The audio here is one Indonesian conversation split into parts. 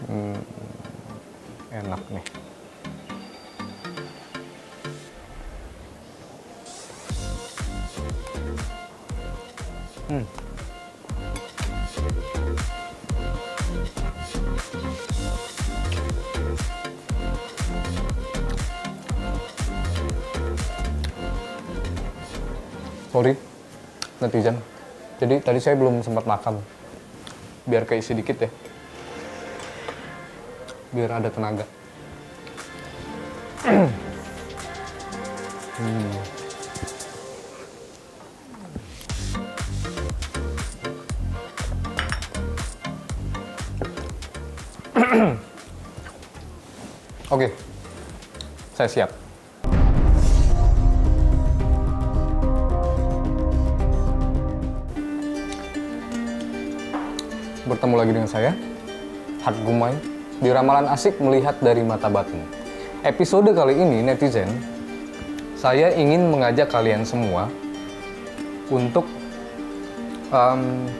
Hmm, enak nih. Sorry, netizen. Jadi tadi saya belum sempat makan. Biar keisi dikit ya. Biar ada tenaga. Oke, saya siap. Bertemu lagi dengan saya, Hat Gumai, di Ramalan Asik Melihat dari Mata Batin. Episode kali ini, netizen, saya ingin mengajak kalian semua untuk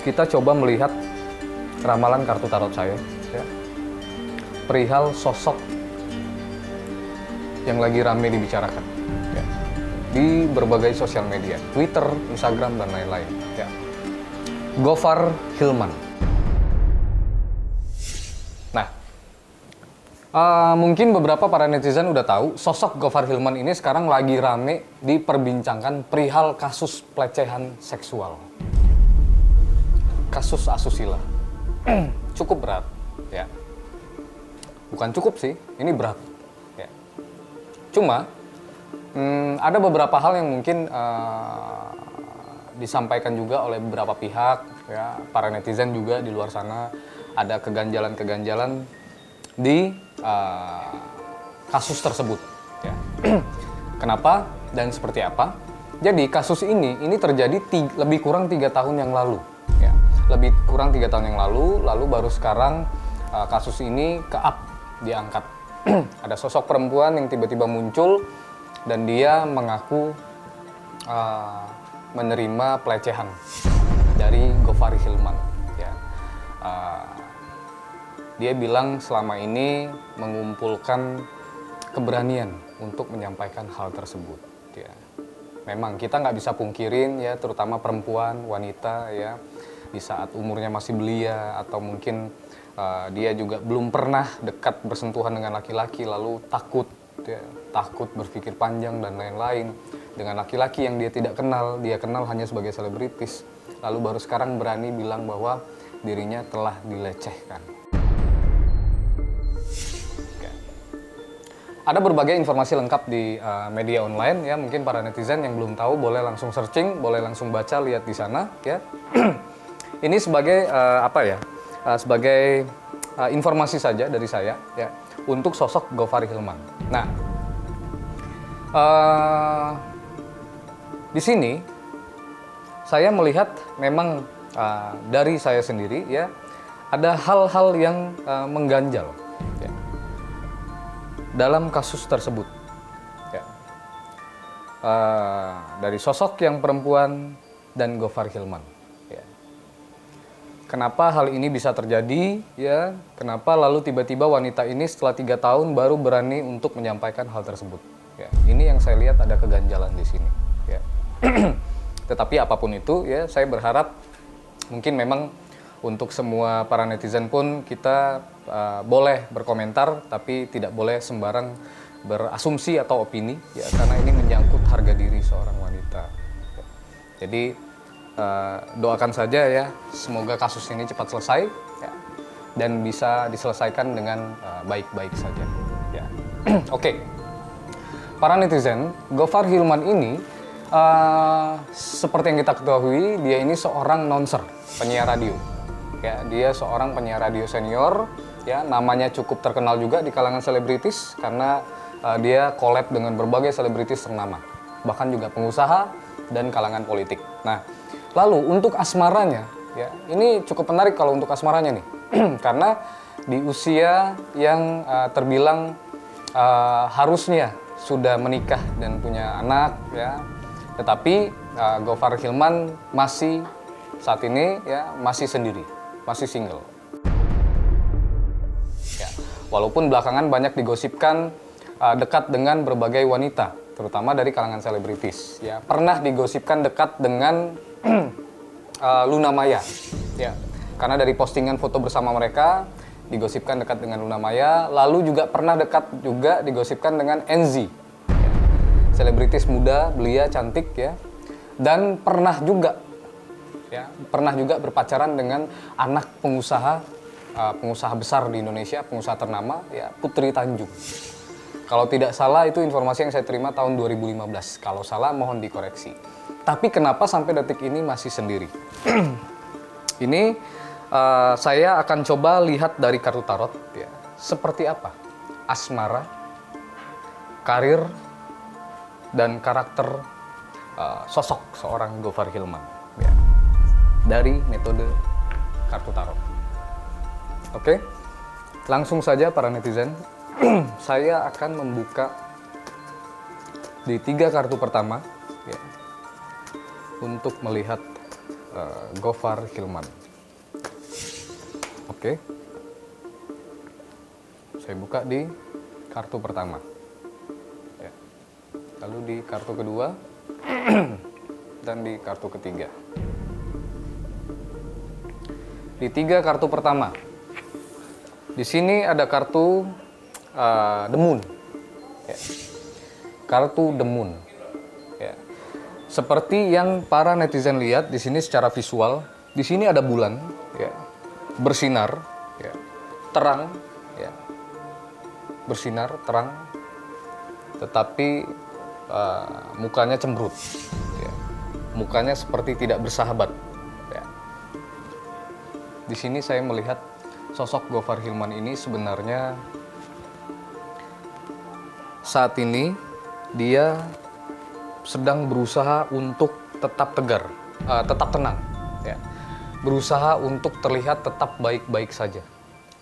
kita coba melihat ramalan kartu tarot saya, ya, perihal sosok yang lagi rame dibicarakan, ya, di berbagai sosial media, Twitter, Instagram, dan lain-lain. Ya. Gofar Hilman. Nah, mungkin beberapa para netizen udah tahu sosok Gofar Hilman ini sekarang lagi rame diperbincangkan perihal kasus pelecehan seksual, kasus asusila. Cukup berat, ya. Bukan cukup sih, ini berat. Ya. Cuma ada beberapa hal yang mungkin disampaikan juga oleh beberapa pihak, ya, para netizen juga di luar sana. Ada keganjalan-keganjalan di kasus tersebut. Ya. Kenapa dan seperti apa? Jadi kasus ini terjadi lebih kurang 3 tahun yang lalu. Ya. Lebih kurang 3 tahun yang lalu baru sekarang kasus ini diangkat. Ada sosok perempuan yang tiba-tiba muncul dan dia mengaku menerima pelecehan dari Gofar Hilman. Ya. Dia bilang selama ini mengumpulkan keberanian untuk menyampaikan hal tersebut. Ya. Memang kita nggak bisa pungkirin, ya, terutama perempuan, wanita, ya, di saat umurnya masih belia atau mungkin dia juga belum pernah dekat bersentuhan dengan laki-laki, lalu takut, ya, takut berpikir panjang dan lain-lain dengan laki-laki yang dia tidak kenal, dia kenal hanya sebagai selebritis, lalu baru sekarang berani bilang bahwa dirinya telah dilecehkan. Ada berbagai informasi lengkap di media online, ya, mungkin para netizen yang belum tahu boleh langsung searching, boleh langsung baca, lihat di sana, ya. Ini sebagai sebagai informasi saja dari saya, ya, untuk sosok Gofar Hilman. Nah, di sini saya melihat memang dari saya sendiri, ya, ada hal-hal yang mengganjal, ya, dalam kasus tersebut. Ya. Dari sosok yang perempuan dan Gofar Hilman. Ya. Kenapa hal ini bisa terjadi? Ya, kenapa lalu tiba-tiba wanita ini setelah 3 tahun baru berani untuk menyampaikan hal tersebut? Ya, ini yang saya lihat ada keganjalan di sini. Ya. Tetapi apapun itu, ya, saya berharap mungkin memang untuk semua para netizen pun kita boleh berkomentar, tapi tidak boleh sembarang berasumsi atau opini, ya, karena ini menyangkut harga diri seorang wanita. Ya. Jadi doakan saja, ya, semoga kasus ini cepat selesai, ya, dan bisa diselesaikan dengan baik-baik saja. Ya. Oke, para netizen, Gofar Hilman ini seperti yang kita ketahui, dia ini seorang announcer, penyiar radio. Ya, dia seorang penyiar radio senior, ya, namanya cukup terkenal juga di kalangan selebritis karena dia collab dengan berbagai selebritis ternama, bahkan juga pengusaha dan kalangan politik. Nah, lalu untuk asmaranya, ya, ini cukup menarik kalau untuk asmaranya nih, karena di usia yang terbilang harusnya sudah menikah dan punya anak, ya, tetapi Gofar Hilman masih saat ini, ya, masih sendiri. Masih single. Walaupun belakangan banyak digosipkan dekat dengan berbagai wanita, terutama dari kalangan selebritis. Ya, pernah digosipkan dekat dengan Luna Maya. Ya, karena dari postingan foto bersama mereka digosipkan dekat dengan Luna Maya. Lalu juga pernah dekat juga digosipkan dengan Enzy, ya, selebritis muda, belia, cantik ya. Dan pernah juga berpacaran dengan anak pengusaha besar di Indonesia, pengusaha ternama ya, Putri Tanjung. Kalau tidak salah itu informasi yang saya terima tahun 2015. Kalau salah mohon dikoreksi. Tapi kenapa sampai detik ini masih sendiri? Ini saya akan coba lihat dari kartu tarot ya. Seperti apa asmara, karir, dan karakter sosok seorang Gofar Hilman ya, dari metode kartu tarot. Oke, langsung saja para netizen, saya akan membuka di 3 kartu pertama ya, untuk melihat Gofar Hilman. Oke, saya buka di kartu pertama ya. Lalu di kartu kedua dan di kartu ketiga. Di 3 kartu pertama, di sini ada kartu The Moon ya. Kartu The Moon ya. Seperti yang para netizen lihat di sini secara visual, di sini ada bulan ya, bersinar ya, terang ya, bersinar terang, tetapi mukanya cemberut ya. Mukanya seperti tidak bersahabat ya. Di sini saya melihat sosok Gofar Hilman ini sebenarnya saat ini dia sedang berusaha untuk tetap tegar, tetap tenang ya. Berusaha untuk terlihat tetap baik-baik saja.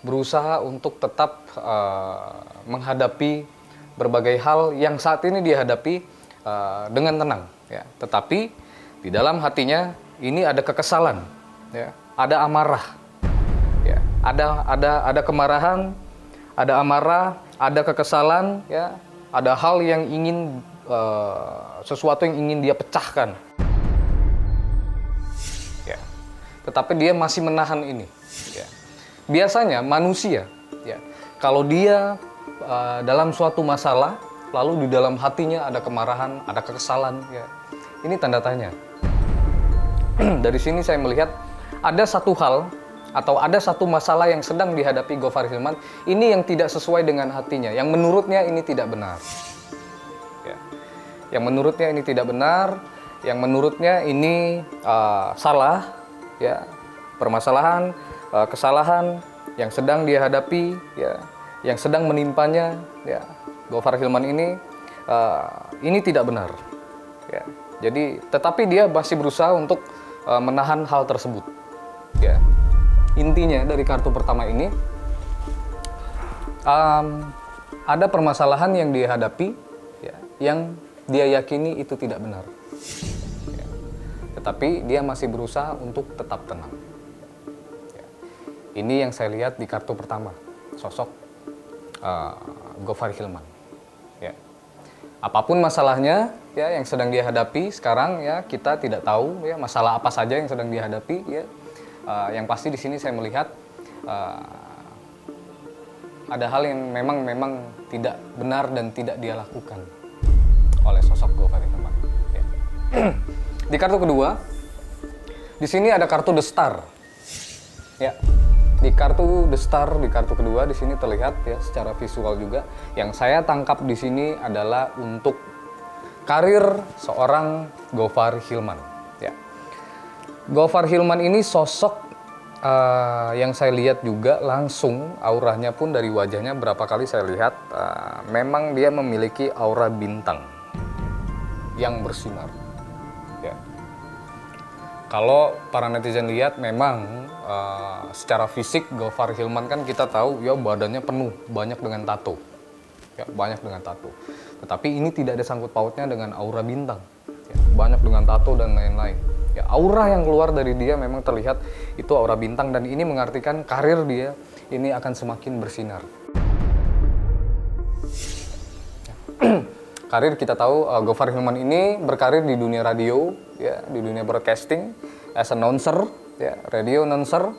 Berusaha untuk tetap menghadapi berbagai hal yang saat ini dia hadapi dengan tenang ya. Tetapi di dalam hatinya ini ada kekesalan ya, ada amarah ya, ada kemarahan, ada amarah, ada kekesalan ya, ada hal yang ingin sesuatu yang ingin dia pecahkan ya. Tetapi dia masih menahan ini ya. Biasanya manusia ya, kalau dia dalam suatu masalah lalu di dalam hatinya ada kemarahan, ada kekesalan ya, ini tanda tanya. Dari sini saya melihat ada satu hal atau ada satu masalah yang sedang dihadapi Gofar Hilman ini yang tidak sesuai dengan hatinya, yang menurutnya ini tidak benar ya. Yang menurutnya ini tidak benar, yang menurutnya ini salah ya, permasalahan, kesalahan yang sedang dia hadapi ya, yang sedang menimpanya ya, Gofar Hilman ini tidak benar ya. Jadi tetapi dia masih berusaha untuk menahan hal tersebut ya. Intinya dari kartu pertama ini ada permasalahan yang dia hadapi ya, yang dia yakini itu tidak benar ya. Tetapi dia masih berusaha untuk tetap tenang ya. Ini yang saya lihat di kartu pertama, sosok Gofar Hilman ya. Apapun masalahnya ya yang sedang dia hadapi sekarang ya, kita tidak tahu ya masalah apa saja yang sedang dihadapi ya. Yang pasti di sini saya melihat ada hal yang memang tidak benar dan tidak dia lakukan oleh sosok Gofar Hilman ya. Di kartu kedua, di sini ada kartu The Star ya. Di kartu The Star, di kartu kedua di sini terlihat ya secara visual juga. Yang saya tangkap di sini adalah untuk karir seorang Gofar Hilman ya. Gofar Hilman ini sosok yang saya lihat juga langsung auranya pun dari wajahnya berapa kali saya lihat memang dia memiliki aura bintang yang bersinar ya. Kalau para netizen lihat memang secara fisik Gofar Hilman kan kita tahu ya badannya penuh banyak dengan tato ya, banyak dengan tato. Tetapi ini tidak ada sangkut pautnya dengan aura bintang ya, banyak dengan tato dan lain-lain ya. Aura yang keluar dari dia memang terlihat itu aura bintang, dan ini mengartikan karir dia ini akan semakin bersinar. Karir kita tahu Gofar Hilman ini berkarir di dunia radio, ya, di dunia broadcasting as announcer, ya, radio announcer,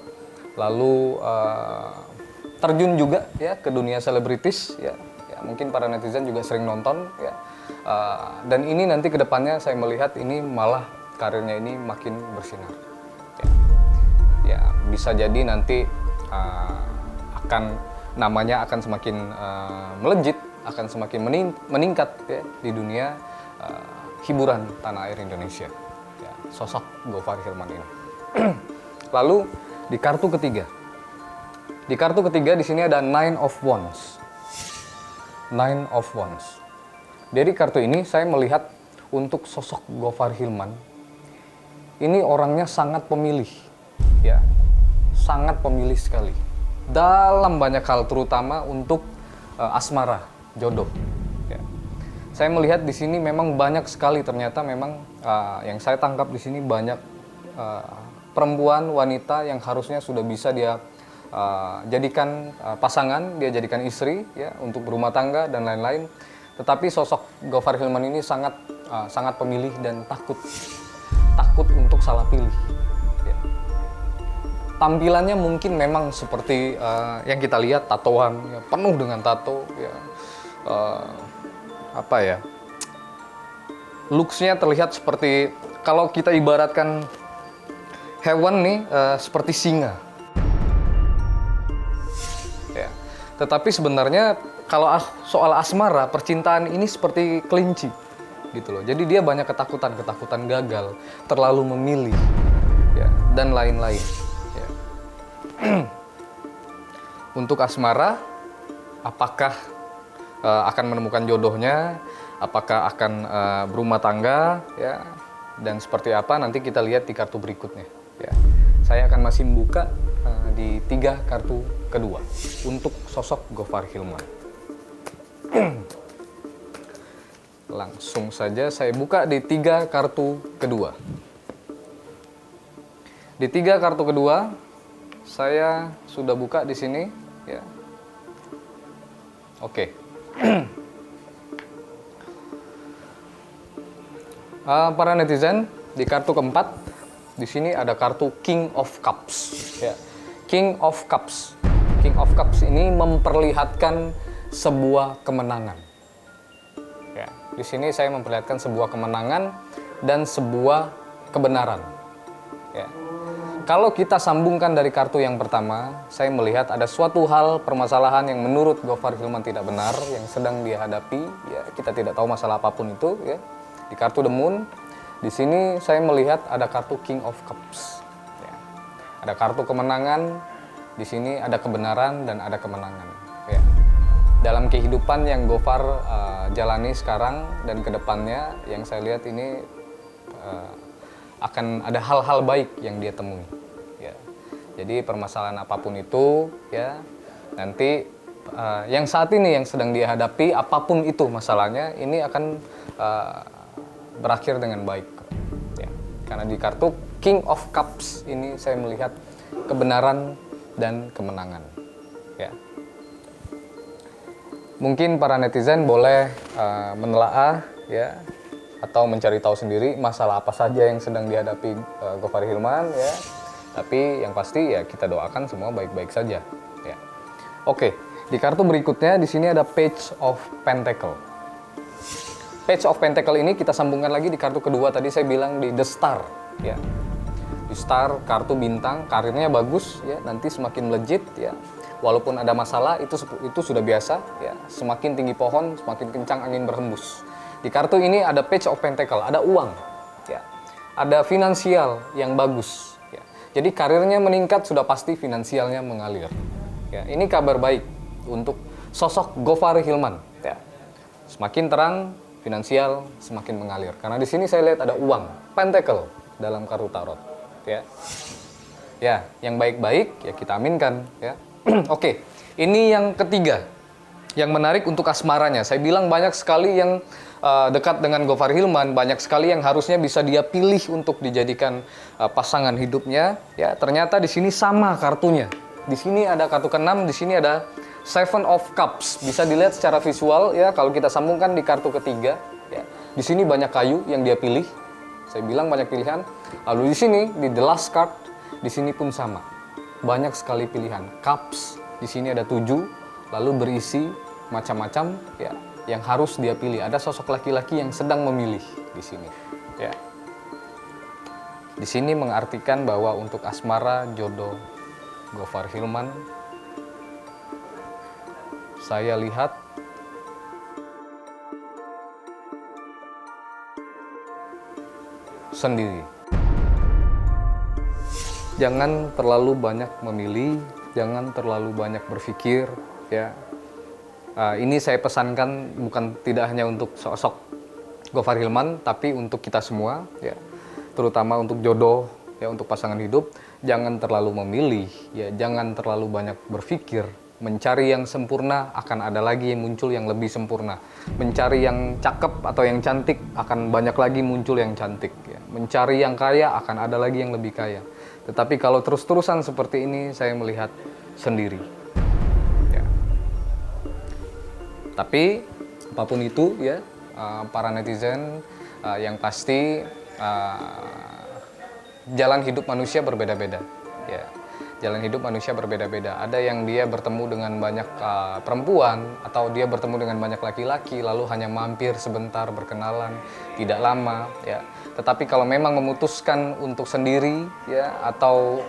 lalu terjun juga ya ke dunia selebritis, ya, ya mungkin para netizen juga sering nonton, ya. Dan ini nanti kedepannya saya melihat ini malah karirnya ini makin bersinar. Ya, bisa jadi nanti namanya akan semakin melejit, akan semakin meningkat ya, di dunia hiburan tanah air Indonesia. Ya, sosok Gofar Hilman ini. Lalu di kartu ketiga di sini ada Nine of Wands. Nine of Wands. Dari kartu ini saya melihat untuk sosok Gofar Hilman ini orangnya sangat pemilih, ya, sangat pemilih sekali dalam banyak hal, terutama untuk asmara, jodoh. Ya. Saya melihat di sini memang banyak sekali, ternyata memang yang saya tangkap di sini banyak perempuan, wanita yang harusnya sudah bisa dia jadikan pasangan, dia jadikan istri, ya, untuk berumah tangga dan lain-lain. Tetapi sosok Gofar Hilman ini sangat pemilih dan takut untuk salah pilih. Ya. Tampilannya mungkin memang seperti yang kita lihat, tatoan, ya, penuh dengan tato, ya. Looks-nya terlihat seperti, kalau kita ibaratkan hewan nih, seperti singa. Ya. Tetapi sebenarnya kalau soal asmara, percintaan ini seperti kelinci, gitu loh. Jadi dia banyak ketakutan gagal, terlalu memilih, ya, dan lain-lain. Ya. Untuk asmara, apakah akan menemukan jodohnya, apakah akan berumah tangga, ya, dan seperti apa nanti kita lihat di kartu berikutnya. Ya. Saya akan masih membuka di 3 kartu kedua untuk sosok Gofar Hilman. Langsung saja saya buka di 3 kartu kedua. Di 3 kartu kedua saya sudah buka di sini, ya. Oke. Para netizen, di kartu keempat di sini ada kartu King of Cups, ya. King of Cups. King of Cups ini memperlihatkan sebuah kemenangan. Ya, di sini saya memperlihatkan sebuah kemenangan dan sebuah kebenaran. Ya. Kalau kita sambungkan dari kartu yang pertama, saya melihat ada suatu hal permasalahan yang menurut Gofar Hilman tidak benar yang sedang dia hadapi. Ya, kita tidak tahu masalah apapun itu. Ya. Di kartu The Moon, di sini saya melihat ada kartu King of Cups. Ya. Ada kartu kemenangan, di sini ada kebenaran dan ada kemenangan. Ya. Dalam kehidupan yang Gofar jalani sekarang dan kedepannya, yang saya lihat ini akan ada hal-hal baik yang dia temui. Ya. Jadi permasalahan apapun itu, ya, nanti yang saat ini yang sedang dia hadapi, apapun itu masalahnya, ini akan berakhir dengan baik. Ya. Karena di kartu King of Cups ini saya melihat kebenaran dan kemenangan. Ya. Mungkin para netizen boleh menelaah, ya, atau mencari tahu sendiri masalah apa saja yang sedang dihadapi Gofar Hilman, ya. Tapi yang pasti ya kita doakan semua baik-baik saja, ya. Oke, di kartu berikutnya di sini ada Page of Pentacle. Page of Pentacle ini kita sambungkan lagi di kartu kedua, tadi saya bilang di The Star, ya. Di Star, kartu bintang, karirnya bagus, ya, nanti semakin melejit, ya. Walaupun ada masalah itu sudah biasa, ya. Semakin tinggi pohon, semakin kencang angin berhembus. Di kartu ini ada Page of Pentacle, ada uang, ya. Ada finansial yang bagus, ya. Jadi karirnya meningkat, sudah pasti finansialnya mengalir. Ya, ini kabar baik untuk sosok Gofar Hilman, ya. Semakin terang, finansial semakin mengalir. Karena di sini saya lihat ada uang, Pentacle dalam kartu tarot, ya. Ya, yang baik-baik ya kita aminkan, ya. Oke, ini yang ketiga. Yang menarik untuk asmaranya. Saya bilang banyak sekali yang dekat dengan Gofar Hilman, banyak sekali yang harusnya bisa dia pilih untuk dijadikan pasangan hidupnya. Ya, ternyata di sini sama kartunya. Di sini ada kartu ke-6, di sini ada Seven of Cups bisa dilihat secara visual ya, kalau kita sambungkan di kartu ketiga ya. Di sini banyak kayu yang dia pilih. Saya bilang banyak pilihan. Lalu di sini di the last card, di sini pun sama. Banyak sekali pilihan. Cups di sini ada 7, lalu berisi macam-macam ya yang harus dia pilih. Ada sosok laki-laki yang sedang memilih di sini ya. Di sini mengartikan bahwa untuk asmara, jodoh Gofar Hilman, saya lihat sendiri. Jangan terlalu banyak memilih, jangan terlalu banyak berpikir ya. Ini saya pesankan bukan tidak hanya untuk sosok Gofar Hilman, tapi untuk kita semua ya. Terutama untuk jodoh ya, untuk pasangan hidup, jangan terlalu memilih ya, jangan terlalu banyak berpikir. Mencari yang sempurna, akan ada lagi yang muncul yang lebih sempurna. Mencari yang cakep atau yang cantik, akan banyak lagi muncul yang cantik ya. Mencari yang kaya, akan ada lagi yang lebih kaya. Tetapi kalau terus-terusan seperti ini, saya melihat sendiri ya. Tapi apapun itu ya, para netizen, yang pasti jalan hidup manusia berbeda-beda ya. Jalan hidup manusia berbeda-beda. Ada yang dia bertemu dengan banyak perempuan, atau dia bertemu dengan banyak laki-laki lalu hanya mampir sebentar, berkenalan, tidak lama ya. Tetapi kalau memang memutuskan untuk sendiri ya, atau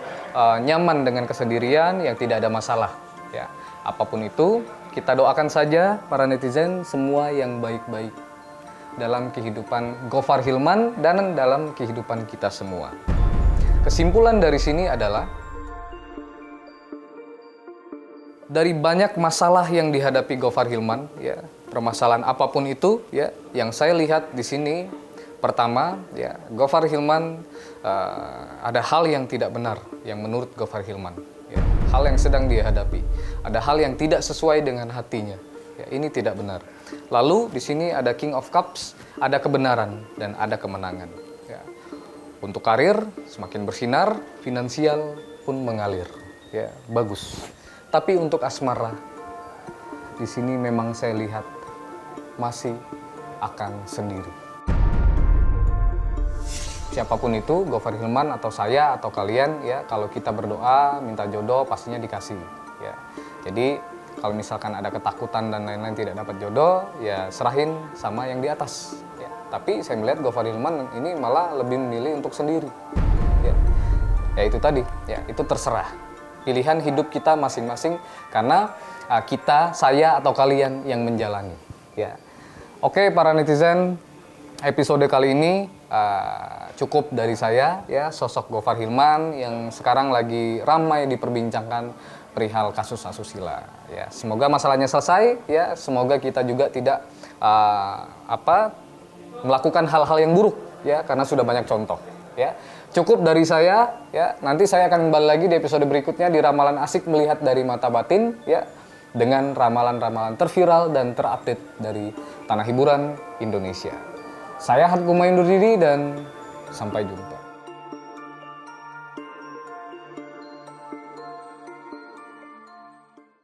nyaman dengan kesendirian, yang tidak ada masalah ya. Apapun itu, kita doakan saja para netizen semua yang baik-baik dalam kehidupan Gofar Hilman dan dalam kehidupan kita semua. Kesimpulan dari sini adalah dari banyak masalah yang dihadapi Gofar Hilman ya, permasalahan apapun itu ya, yang saya lihat di sini, pertama ya, Gofar Hilman ada hal yang tidak benar yang menurut Gofar Hilman ya. Hal yang sedang dia hadapi, ada hal yang tidak sesuai dengan hatinya ya, ini tidak benar. Lalu di sini ada King of Cups, ada kebenaran dan ada kemenangan ya. Untuk karir semakin bersinar, finansial pun mengalir ya, bagus. Tapi untuk asmara, di sini memang saya lihat masih akan sendiri. Siapapun itu, Gofar Hilman atau saya atau kalian ya, kalau kita berdoa minta jodoh pastinya dikasih ya. Jadi kalau misalkan ada ketakutan dan lain-lain tidak dapat jodoh, ya serahin sama yang di atas ya. Tapi saya melihat Gofar Hilman ini malah lebih memilih untuk sendiri ya. Ya itu tadi ya, itu terserah pilihan hidup kita masing-masing, karena kita, saya atau kalian yang menjalani ya. Oke para netizen, episode kali ini cukup dari saya ya, sosok Gofar Hilman yang sekarang lagi ramai diperbincangkan perihal kasus asusila ya. Semoga masalahnya selesai ya, semoga kita juga tidak melakukan hal-hal yang buruk ya, karena sudah banyak contoh ya. Cukup dari saya ya. Nanti saya akan kembali lagi di episode berikutnya di Ramalan Asik Melihat dari Mata Batin ya, dengan ramalan-ramalan terviral dan terupdate dari tanah hiburan Indonesia. Saya Harkumain undur diri dan sampai jumpa.